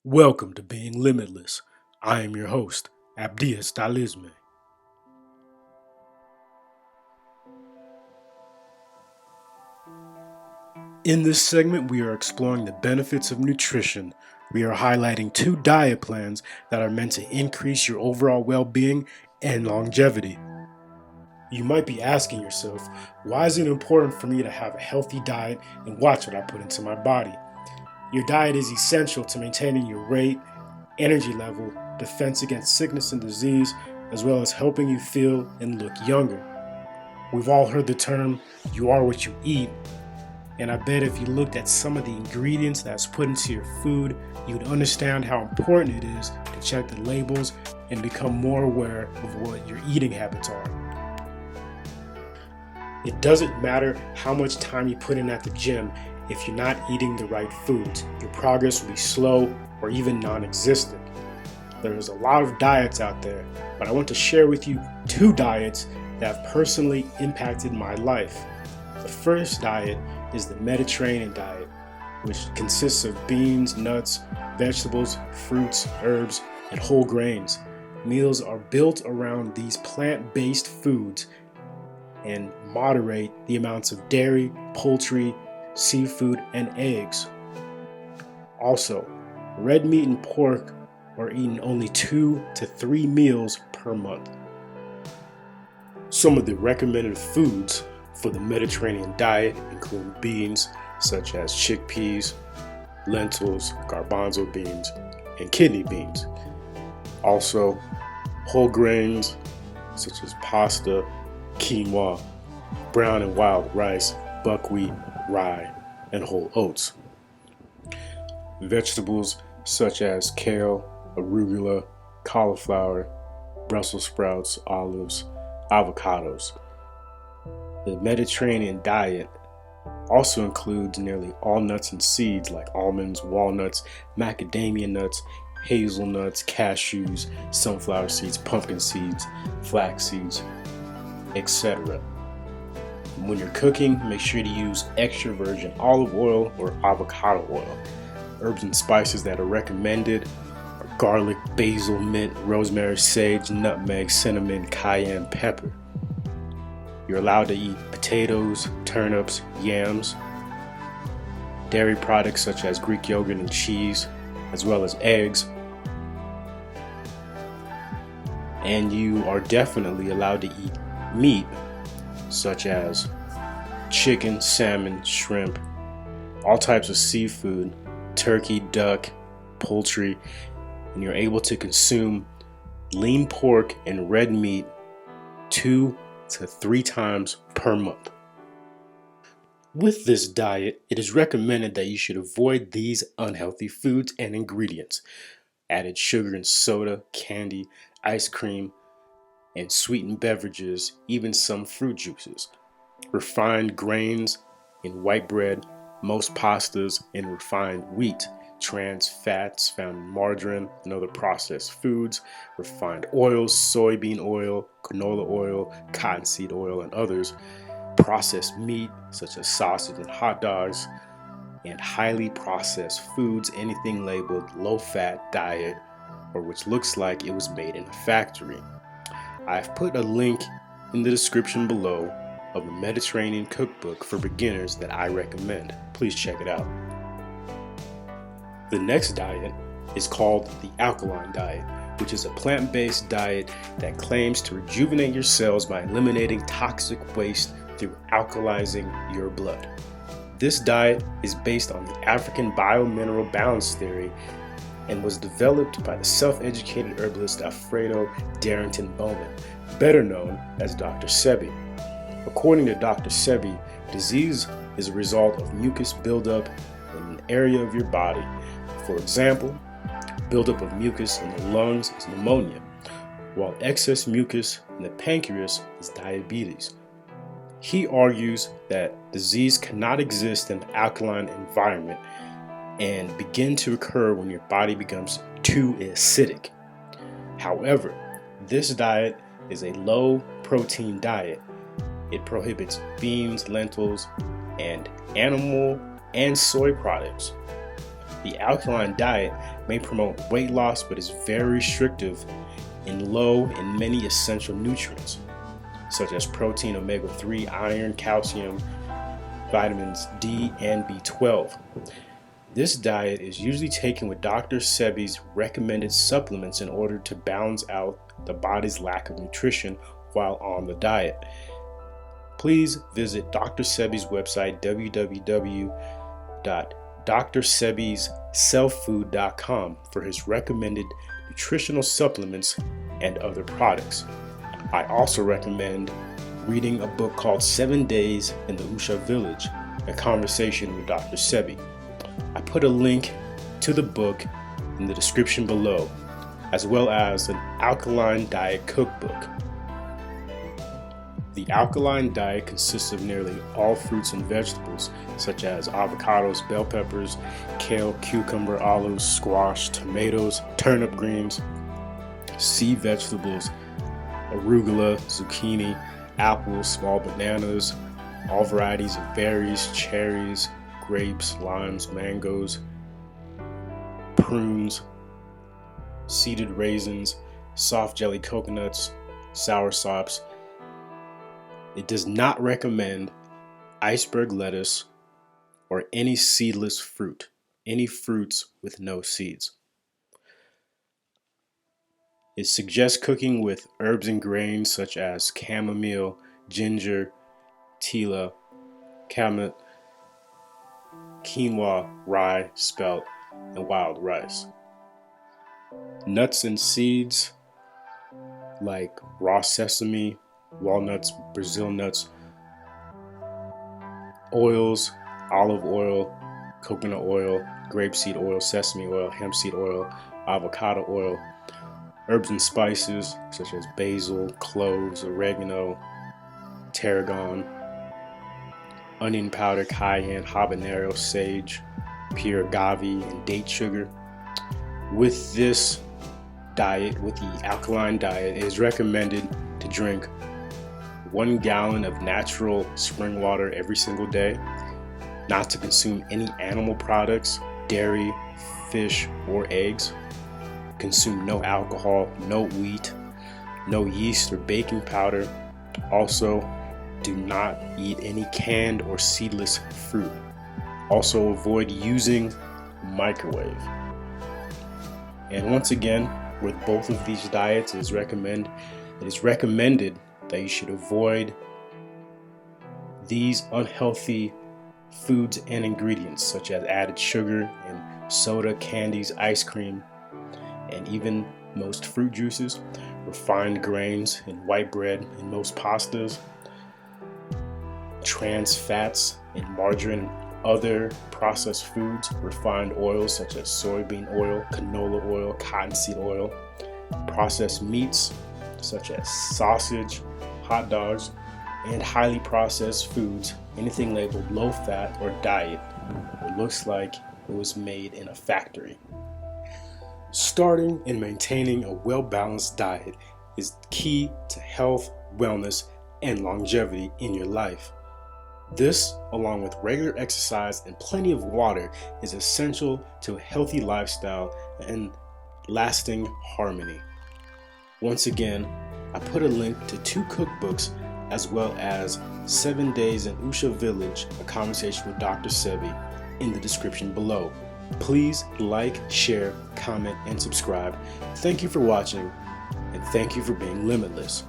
Welcome to Being Limitless. I am your host, Abdias Dalisme. In this segment, we are exploring the benefits of nutrition. We are highlighting 2 diet plans that are meant to increase your overall well-being and longevity. You might be asking yourself, why is it important for me to have a healthy diet and watch what I put into my body? Your diet is essential to maintaining your weight, energy level, defense against sickness and disease, as well as helping you feel and look younger. We've all heard the term, you are what you eat, and I bet if you looked at some of the ingredients that's put into your food, you'd understand how important it is to check the labels and become more aware of what your eating habits are. It doesn't matter how much time you put in at the gym. If you're not eating the right foods, your progress will be slow or even non-existent. There's a lot of diets out there, but I want to share with you 2 diets that have personally impacted my life. The first diet is the Mediterranean diet, which consists of beans, nuts, vegetables, fruits, herbs, and whole grains. Meals are built around these plant-based foods and moderate the amounts of dairy, poultry, seafood, and eggs. Also, red meat and pork are eaten only 2 to 3 meals per month. Some of the recommended foods for the Mediterranean diet include beans such as chickpeas, lentils, garbanzo beans, and kidney beans. Also, whole grains such as pasta, quinoa, brown and wild rice, buckwheat, rye, and whole oats. Vegetables such as kale, arugula, cauliflower, Brussels sprouts, olives, avocados. The Mediterranean diet also includes nearly all nuts and seeds like almonds, walnuts, macadamia nuts, hazelnuts, cashews, sunflower seeds, pumpkin seeds, flax seeds, etc. When you're cooking, make sure to use extra virgin olive oil or avocado oil. Herbs and spices that are recommended are garlic, basil, mint, rosemary, sage, nutmeg, cinnamon, cayenne pepper. You're allowed to eat potatoes, turnips, yams, dairy products such as Greek yogurt and cheese, as well as eggs. And you are definitely allowed to eat meat such as chicken, salmon, shrimp, all types of seafood, turkey, duck, poultry, and you're able to consume lean pork and red meat 2 to 3 times per month. With this diet, it is recommended that you should avoid these unhealthy foods and ingredients: added sugar and soda, candy, ice cream, and sweetened beverages, even some fruit juices, refined grains in white bread, most pastas, and refined wheat, trans fats found in margarine and other processed foods, refined oils, soybean oil, canola oil, cottonseed oil, and others, processed meat such as sausage and hot dogs, and highly processed foods, anything labeled low-fat diet or which looks like it was made in a factory. I've put a link in the description below of a Mediterranean cookbook for beginners that I recommend. Please check it out. The next diet is called the Alkaline Diet, which is a plant-based diet that claims to rejuvenate your cells by eliminating toxic waste through alkalizing your blood. This diet is based on the African biomineral balance theory and was developed by the self-educated herbalist Alfredo Darrington Bowman, better known as Dr. Sebi. According to Dr. Sebi, disease is a result of mucus buildup in an area of your body. For example, buildup of mucus in the lungs is pneumonia, while excess mucus in the pancreas is diabetes. He argues that disease cannot exist in an alkaline environment and begin to occur when your body becomes too acidic. However, this diet is a low-protein diet. It prohibits beans, lentils, and animal and soy products. The alkaline diet may promote weight loss but is very restrictive in low in many essential nutrients, such as protein, omega-3, iron, calcium, vitamins D and B12. This diet is usually taken with Dr. Sebi's recommended supplements in order to balance out the body's lack of nutrition while on the diet. Please visit Dr. Sebi's website, www.drsebisselffood.com, for his recommended nutritional supplements and other products. I also recommend reading a book called 7 Days in the Usha Village, a conversation with Dr. Sebi. I put a link to the book in the description below, as well as an Alkaline Diet cookbook. The Alkaline Diet consists of nearly all fruits and vegetables, such as avocados, bell peppers, kale, cucumber, olives, squash, tomatoes, turnip greens, sea vegetables, arugula, zucchini, apples, small bananas, all varieties of berries, cherries, grapes, limes, mangoes, prunes, seeded raisins, soft jelly coconuts, soursops. It does not recommend iceberg lettuce or any seedless fruit, any fruits with no seeds. It suggests cooking with herbs and grains such as chamomile, ginger, tila, kamut, quinoa, rye, spelt, and wild rice. Nuts and seeds like raw sesame, walnuts, Brazil nuts, oils, olive oil, coconut oil, grapeseed oil, sesame oil, hemp seed oil, avocado oil, herbs and spices such as basil, cloves, oregano, tarragon, onion powder, cayenne, habanero, sage, pure agave, and date sugar. With this diet, with the alkaline diet, it is recommended to drink 1 gallon of natural spring water every single day, not to consume any animal products, dairy, fish, or eggs, consume no alcohol, no wheat, no yeast or baking powder. Also, do not eat any canned or seedless fruit. Also, avoid using microwave. And once again, with both of these diets, it is recommended that you should avoid these unhealthy foods and ingredients, such as added sugar and soda, candies, ice cream, and even most fruit juices, refined grains and white bread in most pastas, trans fats in margarine and other processed foods, refined oils such as soybean oil, canola oil, cottonseed oil, processed meats such as sausage, hot dogs, and highly processed foods, anything labeled low fat or diet, it looks like it was made in a factory. Starting and maintaining a well-balanced diet is key to health, wellness, and longevity in your life. This, along with regular exercise and plenty of water, is essential to a healthy lifestyle and lasting harmony. Once again, I put a link to 2 cookbooks as well as 7 Days in Usha Village, a conversation with Dr. Sebi, in the description below. Please like, share, comment, and subscribe. Thank you for watching, and thank you for being limitless.